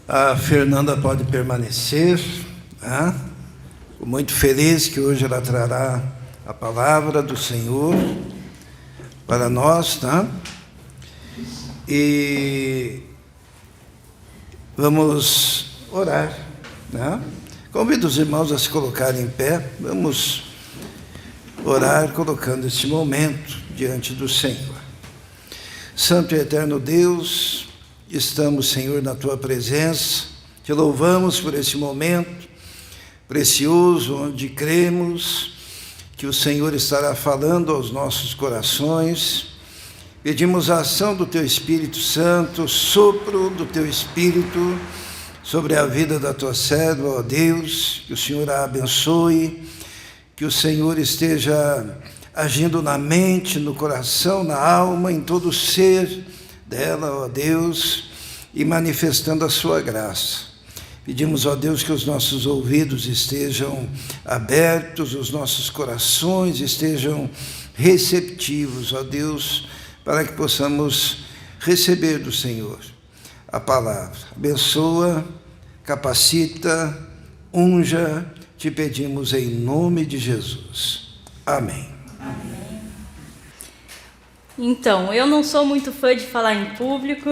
A Fernanda pode permanecer, né? Fico muito feliz que hoje ela trará a palavra do Senhor para nós, tá? E vamos orar, né? Convido os irmãos a se colocarem em pé. Vamos orar colocando este momento diante do Senhor. Santo e eterno Deus, estamos, Senhor, na Tua presença. Te louvamos por esse momento precioso, onde cremos que o Senhor estará falando aos nossos corações. Pedimos a ação do Teu Espírito Santo, sopro do Teu Espírito sobre a vida da Tua serva, ó Deus, que o Senhor a abençoe, que o Senhor esteja agindo na mente, no coração, na alma, em todo o ser dela, ó Deus, e manifestando a sua graça. Pedimos, ó Deus, que os nossos ouvidos estejam abertos, os nossos corações estejam receptivos, ó Deus, para que possamos receber do Senhor a palavra. Abençoa, capacita, unja, te pedimos em nome de Jesus. Amém. Amém. Então, eu não sou muito fã de falar em público.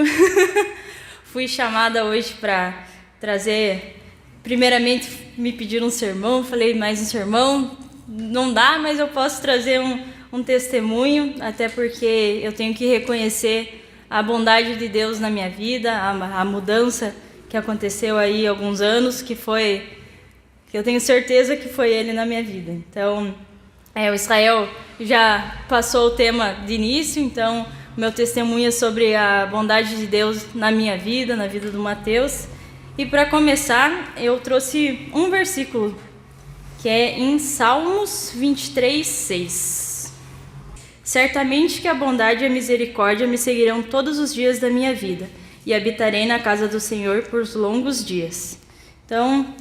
Fui chamada hoje para trazer, primeiramente me pediram um sermão, falei, mais um sermão? Não dá, mas eu posso trazer um testemunho, até porque eu tenho que reconhecer a bondade de Deus na minha vida, a mudança que aconteceu aí há alguns anos, que eu tenho certeza que foi Ele na minha vida. Então, o Israel já passou o tema de início, então meu testemunho é sobre a bondade de Deus na minha vida, na vida do Mateus. E para começar, eu trouxe um versículo, que é em Salmos 23, 6. Certamente que a bondade e a misericórdia me seguirão todos os dias da minha vida, e habitarei na casa do Senhor por longos dias. Então,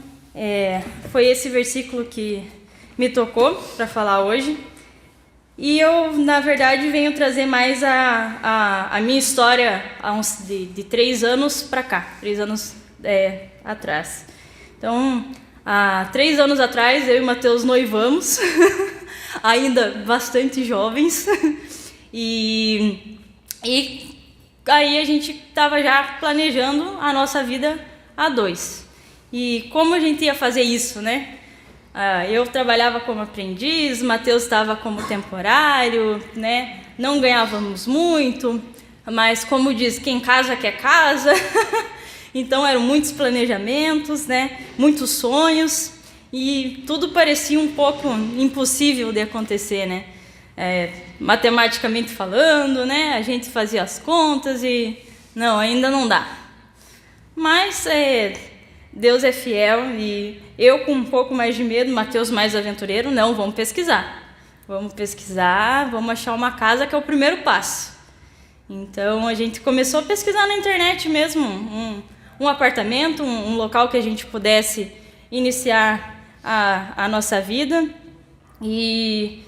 foi esse versículo que me tocou para falar hoje. E eu, na verdade, venho trazer mais a minha história de 3 anos para cá, 3 anos atrás. Então, há 3 anos atrás, eu e o Mateus noivamos, ainda bastante jovens, e aí a gente estava já planejando a nossa vida a 2. E como a gente ia fazer isso, né? Eu trabalhava como aprendiz, Mateus estava como temporário, né? Não ganhávamos muito, mas como diz, quem casa quer casa. Então eram muitos planejamentos, né? Muitos sonhos, e tudo parecia um pouco impossível de acontecer, né? Matematicamente falando, né? A gente fazia as contas e não, ainda não dá. Mas Deus é fiel, e eu com um pouco mais de medo, Mateus mais aventureiro, não, vamos pesquisar, vamos achar uma casa, que é o primeiro passo. Então a gente começou a pesquisar na internet mesmo, um apartamento, um local que a gente pudesse iniciar a nossa vida, e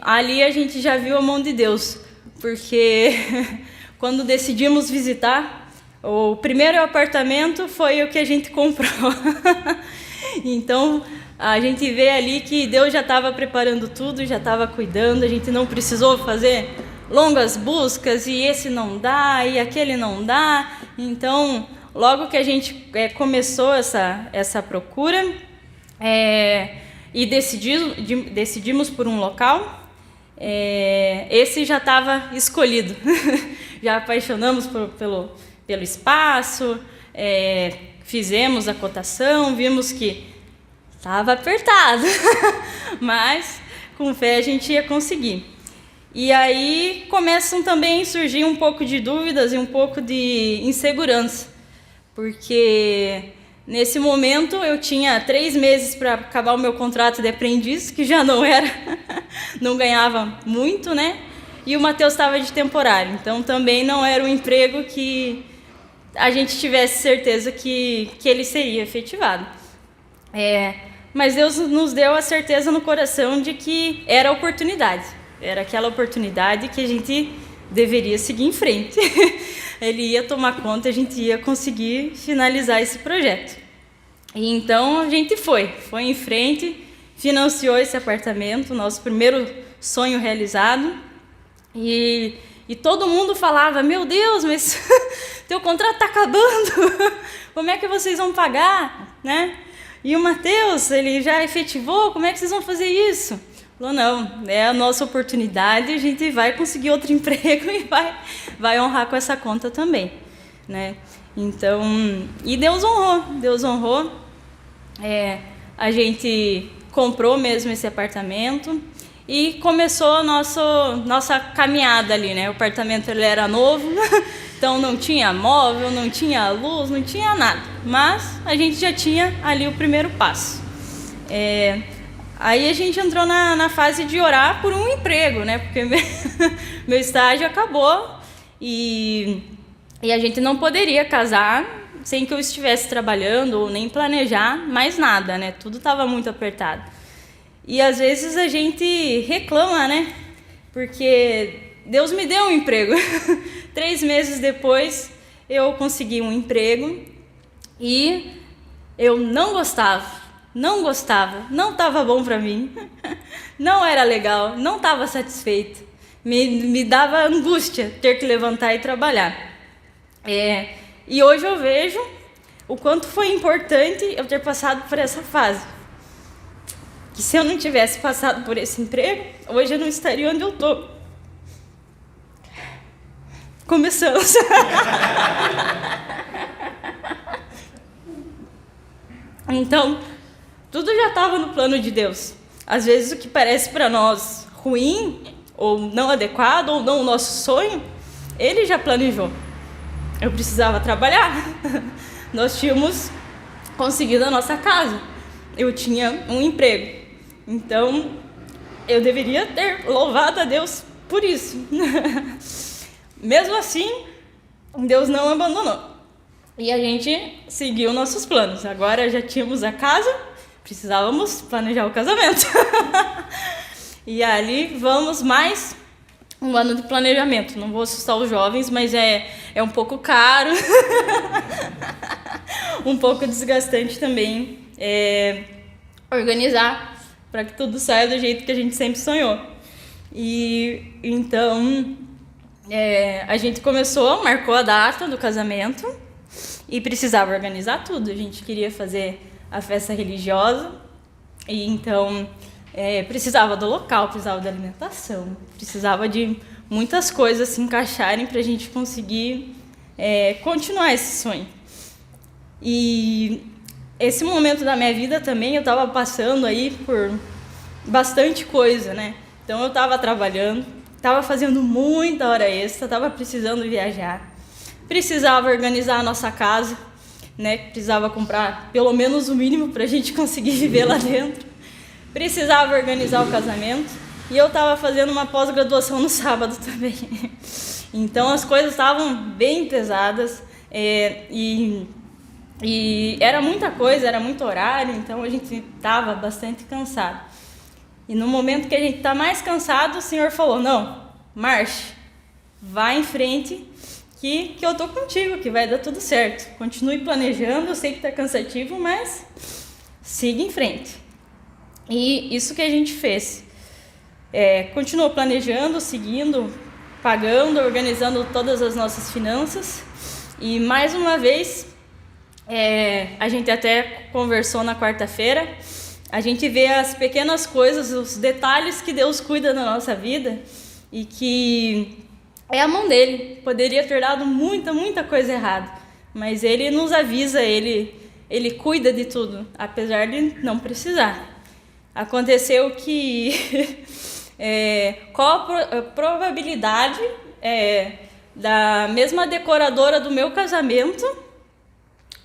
ali a gente já viu a mão de Deus, porque quando decidimos visitar, o primeiro apartamento foi o que a gente comprou. Então, a gente vê ali que Deus já estava preparando tudo, já estava cuidando, a gente não precisou fazer longas buscas, e esse não dá, e aquele não dá. Então, logo que a gente começou essa procura, e decidimos por um local, esse já estava escolhido. Já apaixonamos pelo espaço, fizemos a cotação, vimos que estava apertado, mas com fé a gente ia conseguir. E aí começam também a surgir um pouco de dúvidas e um pouco de insegurança, porque nesse momento eu tinha 3 meses para acabar o meu contrato de aprendiz, que já não ganhava muito, né? E o Mateus estava de temporário, então também não era um emprego que a gente tivesse certeza que ele seria efetivado. Mas Deus nos deu a certeza no coração de que era a oportunidade. Era aquela oportunidade que a gente deveria seguir em frente. ele ia tomar conta, a gente ia conseguir finalizar esse projeto. E então a gente foi em frente, financiou esse apartamento, nosso primeiro sonho realizado. E todo mundo falava, meu Deus, mas teu contrato está acabando, como é que vocês vão pagar, né? E o Matheus, ele já efetivou, como é que vocês vão fazer isso? Falou, não, é a nossa oportunidade, a gente vai conseguir outro emprego e vai honrar com essa conta também, né? Então, e Deus honrou, a gente comprou mesmo esse apartamento e começou a nossa caminhada ali, né? O apartamento ele era novo, então não tinha móvel, não tinha luz, não tinha nada, mas a gente já tinha ali o primeiro passo. Aí a gente entrou na fase de orar por um emprego, né? Porque meu estágio acabou e a gente não poderia casar sem que eu estivesse trabalhando ou nem planejar mais nada, né? Tudo estava muito apertado. E às vezes a gente reclama, né? Porque Deus me deu um emprego. 3 meses depois eu consegui um emprego e eu não gostava, não estava bom para mim, não era legal, não estava satisfeito, me dava angústia ter que levantar e trabalhar. E hoje eu vejo o quanto foi importante eu ter passado por essa fase. Que se eu não tivesse passado por esse emprego, hoje eu não estaria onde eu estou. Começamos. Então, tudo já estava no plano de Deus. Às vezes o que parece para nós ruim, ou não adequado, ou não o nosso sonho, Ele já planejou. Eu precisava trabalhar. Nós tínhamos conseguido a nossa casa. Eu tinha um emprego. Então, eu deveria ter louvado a Deus por isso. Mesmo assim, Deus não abandonou. E a gente seguiu nossos planos. Agora já tínhamos a casa, precisávamos planejar o casamento. E ali vamos mais um ano de planejamento. Não vou assustar os jovens, mas é um pouco caro. Um pouco desgastante também organizar para que tudo saia do jeito que a gente sempre sonhou. E então a gente marcou a data do casamento e precisava organizar tudo. A gente queria fazer a festa religiosa e então precisava do local, precisava da alimentação, precisava de muitas coisas se encaixarem para a gente conseguir continuar esse sonho. E esse momento da minha vida também eu estava passando aí por bastante coisa, né? Então eu estava trabalhando, estava fazendo muita hora extra, estava precisando viajar, precisava organizar a nossa casa, né? Precisava comprar pelo menos o mínimo para a gente conseguir viver lá dentro, precisava organizar o casamento e eu estava fazendo uma pós-graduação no sábado também. Então as coisas estavam bem pesadas e era muita coisa, era muito horário, então a gente estava bastante cansado. E no momento que a gente está mais cansado, o Senhor falou, não, marche, vá em frente, que eu estou contigo, que vai dar tudo certo. Continue planejando, eu sei que está cansativo, mas siga em frente. E isso que a gente fez. Continuou planejando, seguindo, pagando, organizando todas as nossas finanças. E mais uma vez, a gente até conversou na quarta-feira, a gente vê as pequenas coisas, os detalhes que Deus cuida na nossa vida e que é a mão dele. Poderia ter dado muita coisa errada, mas ele nos avisa, ele cuida de tudo, apesar de não precisar. Aconteceu que qual a probabilidade da mesma decoradora do meu casamento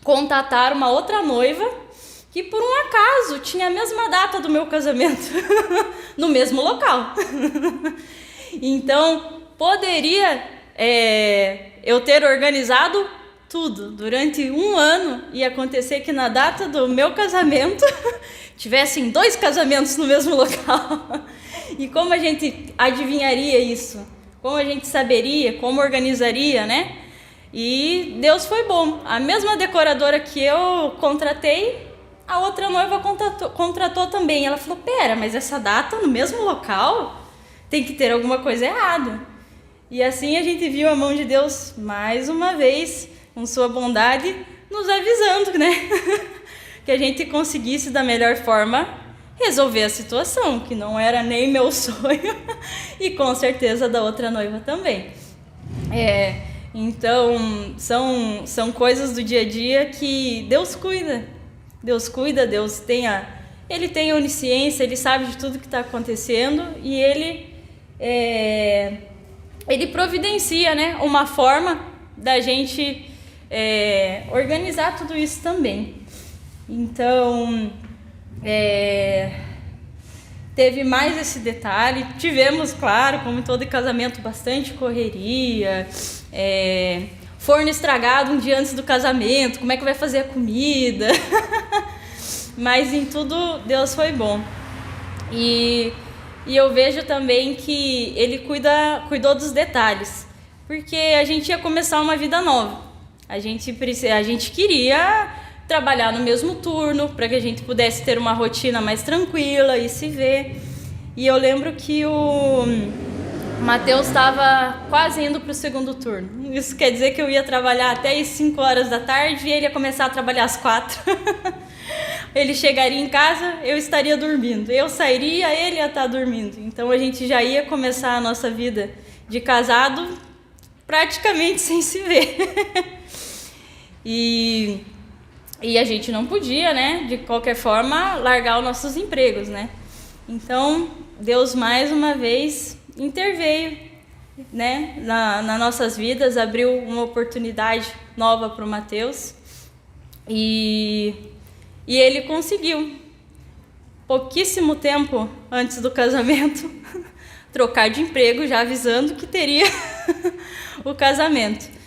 contatar uma outra noiva que por um acaso tinha a mesma data do meu casamento no mesmo local. Então poderia eu ter organizado tudo durante um ano e acontecer que na data do meu casamento tivessem 2 casamentos no mesmo local. E como a gente adivinharia isso? Como a gente saberia? Como organizaria, né? E Deus foi bom. A mesma decoradora que eu contratei, a outra noiva contratou também. Ela falou, pera, mas essa data no mesmo local? Tem que ter alguma coisa errada. E assim a gente viu a mão de Deus mais uma vez, com sua bondade, nos avisando, né? Que a gente conseguisse da melhor forma resolver a situação, que não era nem meu sonho e com certeza da outra noiva também. Então, são coisas do dia a dia que Deus cuida. Deus cuida, Ele tem onisciência, Ele sabe de tudo que está acontecendo e Ele providencia, né, uma forma da gente organizar tudo isso também. Então, teve mais esse detalhe. Tivemos, claro, como em todo casamento, bastante correria, forno estragado um dia antes do casamento, como é que vai fazer a comida? Mas em tudo Deus foi bom. E eu vejo também que Ele cuidou dos detalhes, porque a gente ia começar uma vida nova. A gente queria trabalhar no mesmo turno, para que a gente pudesse ter uma rotina mais tranquila e se ver. E eu lembro que o Mateus estava quase indo para o segundo turno. Isso quer dizer que eu ia trabalhar até as 5 horas da tarde e ele ia começar a trabalhar às 4. Ele chegaria em casa, eu estaria dormindo. Eu sairia, ele ia estar dormindo. Então a gente já ia começar a nossa vida de casado praticamente sem se ver. E a gente não podia, né, de qualquer forma, largar os nossos empregos, né? Então, Deus mais uma vez interveio, né, nas nossas vidas, abriu uma oportunidade nova para o Mateus e ele conseguiu, pouquíssimo tempo antes do casamento, trocar de emprego, já avisando que teria o casamento.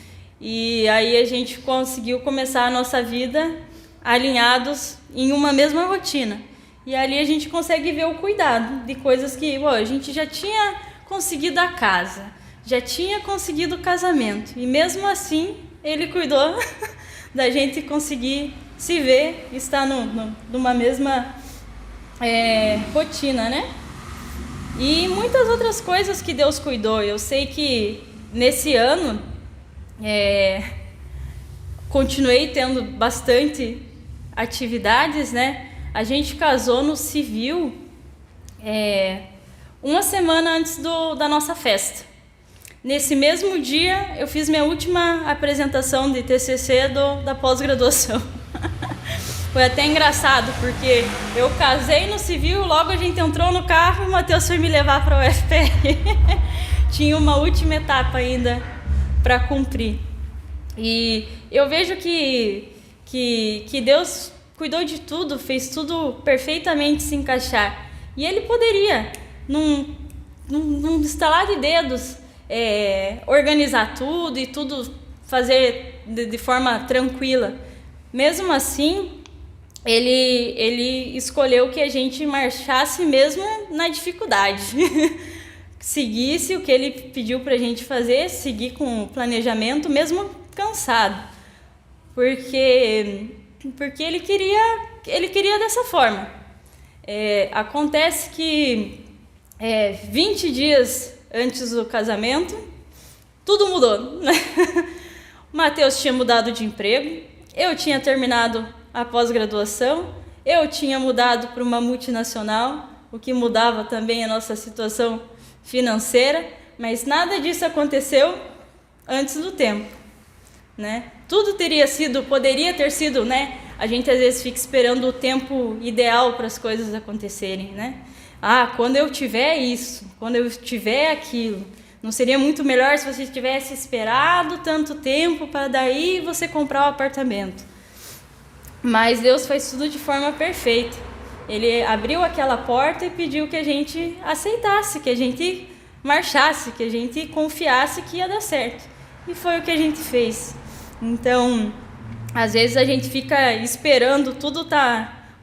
E aí a gente conseguiu começar a nossa vida alinhados em uma mesma rotina. E ali a gente consegue ver o cuidado de coisas que a gente já tinha conseguido a casa, já tinha conseguido o casamento. E mesmo assim, Ele cuidou da gente conseguir se ver, estar numa mesma rotina, né? E muitas outras coisas que Deus cuidou. Eu sei que nesse ano continuei tendo bastante atividades, né? A gente casou no civil uma semana antes da nossa festa. Nesse mesmo dia, eu fiz minha última apresentação de TCC da pós-graduação. Foi até engraçado, porque eu casei no civil, logo a gente entrou no carro e o Mateus foi me levar para o UFPR. Tinha uma última etapa ainda para cumprir. E eu vejo que Deus cuidou de tudo, fez tudo perfeitamente se encaixar. E Ele poderia, num estalar de dedos, organizar tudo e tudo fazer de forma tranquila. Mesmo assim, ele escolheu que a gente marchasse mesmo na dificuldade. Seguisse o que Ele pediu para a gente fazer, seguir com o planejamento, mesmo cansado. Porque Ele queria dessa forma. Acontece que 20 dias antes do casamento, tudo mudou, né? O Mateus tinha mudado de emprego, eu tinha terminado a pós-graduação, eu tinha mudado para uma multinacional, o que mudava também a nossa situação financeira, mas nada disso aconteceu antes do tempo, né? Tudo poderia ter sido, né? A gente às vezes fica esperando o tempo ideal para as coisas acontecerem, né? Quando eu tiver isso, quando eu tiver aquilo, não seria muito melhor se você tivesse esperado tanto tempo para daí você comprar o apartamento? Mas Deus faz tudo de forma perfeita. Ele abriu aquela porta e pediu que a gente aceitasse, que a gente marchasse, que a gente confiasse que ia dar certo. E foi o que a gente fez. Então, às vezes a gente fica esperando tudo o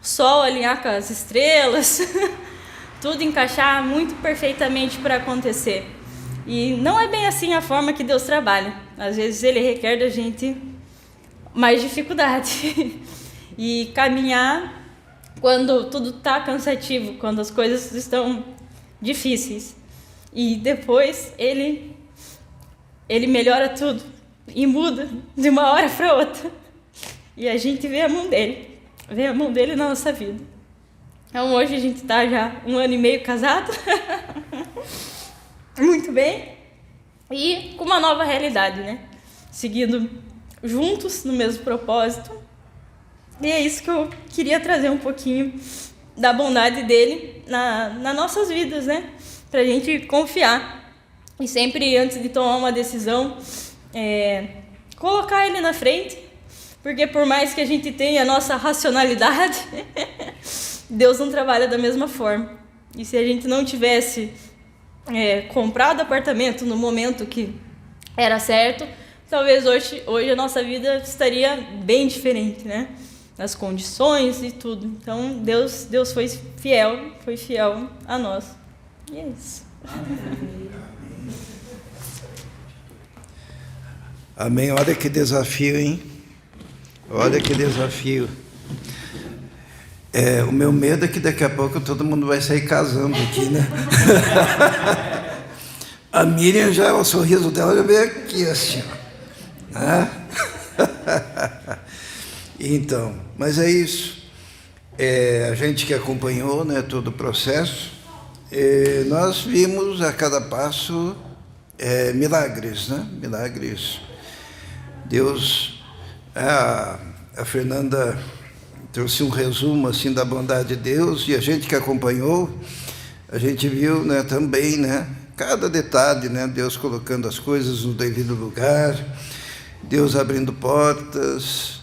sol alinhar com as estrelas, tudo encaixar muito perfeitamente para acontecer. E não é bem assim a forma que Deus trabalha. Às vezes Ele requer da gente mais dificuldade. E caminhar quando tudo está cansativo, quando as coisas estão difíceis. E depois Ele melhora tudo e muda de uma hora para outra. E a gente vê a mão dele na nossa vida. Então hoje a gente está já 1 ano e meio casado, muito bem, e com uma nova realidade, né? Seguindo juntos no mesmo propósito. E é isso que eu queria trazer um pouquinho da bondade dele nas nossas vidas, né? Pra gente confiar. E sempre antes de tomar uma decisão, colocar ele na frente, porque por mais que a gente tenha a nossa racionalidade, Deus não trabalha da mesma forma. E se a gente não tivesse comprado apartamento no momento que era certo, talvez hoje a nossa vida estaria bem diferente, né? Nas condições e tudo. Então Deus foi fiel a nós. E é isso. Amém. Olha que desafio, hein? Olha que desafio. O meu medo é que daqui a pouco todo mundo vai sair casando aqui, né? A Miriam já, o sorriso dela já veio aqui, assim, ó. Né? Então, mas é isso. A gente que acompanhou, né, todo o processo, nós vimos a cada passo milagres, né? Milagres. Deus, a Fernanda trouxe um resumo assim da bondade de Deus, e a gente que acompanhou, a gente viu, né, também, né, cada detalhe, né, Deus colocando as coisas no devido lugar, Deus abrindo portas,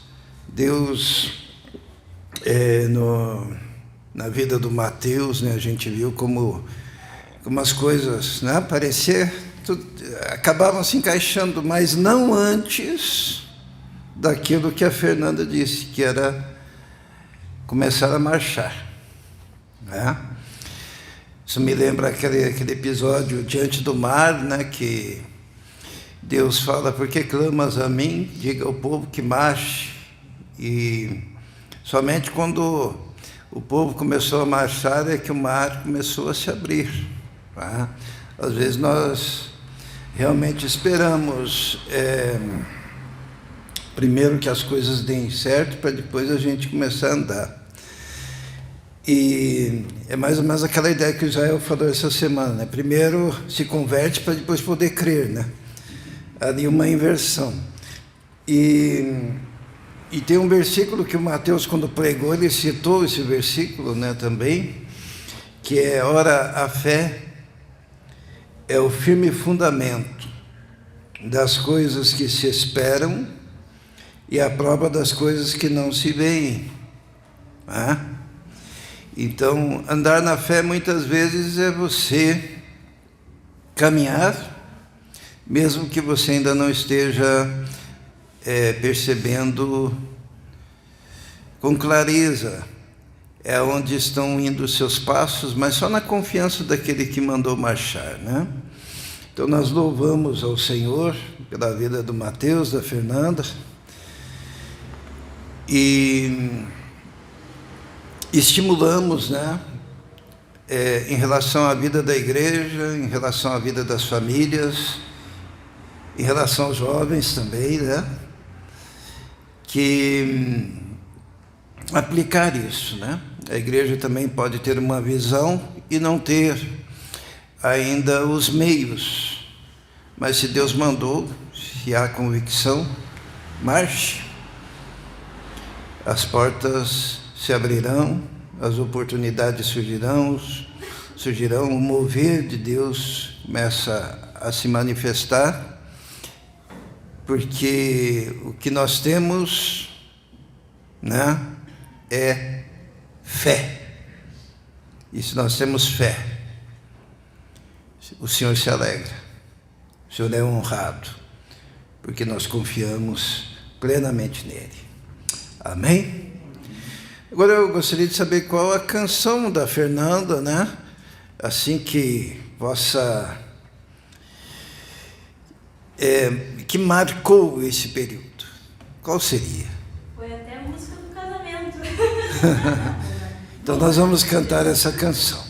Deus na vida do Mateus, né, a gente viu como as coisas, né, acabavam se encaixando, mas não antes daquilo que a Fernanda disse, que era começar a marchar, né? Isso me lembra aquele episódio diante do mar, né, que Deus fala: por que clamas a mim? Diga ao povo que marche. E somente quando o povo começou a marchar é que o mar começou a se abrir, tá? Às vezes nós realmente esperamos primeiro que as coisas deem certo, para depois a gente começar a andar. E é mais ou menos aquela ideia que o Israel falou essa semana, né? Primeiro se converte para depois poder crer, né? Ali uma inversão. E tem um versículo que o Mateus, quando pregou, ele citou esse versículo, né, também, que é: ora, a fé é o firme fundamento das coisas que se esperam e a prova das coisas que não se veem. Então, andar na fé muitas vezes é você caminhar, mesmo que você ainda não esteja percebendo com clareza onde estão indo os seus passos, mas só na confiança daquele que mandou marchar, né? Então, nós louvamos ao Senhor pela vida do Mateus, da Fernanda, e estimulamos, né, em relação à vida da igreja, em relação à vida das famílias, em relação aos jovens também, né, que aplicar isso, né? A igreja também pode ter uma visão e não ter ainda os meios, mas se Deus mandou, se há convicção, marche. As portas se abrirão, as oportunidades surgirão, o mover de Deus começa a se manifestar, porque o que nós temos, né, é fé. E se nós temos fé, o Senhor se alegra, o Senhor é honrado, porque nós confiamos plenamente nele. Amém? Agora eu gostaria de saber qual a canção da Fernanda, né? Assim que possa que marcou esse período? Qual seria? Foi até a música do casamento. Então nós vamos cantar essa canção.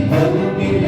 Quando me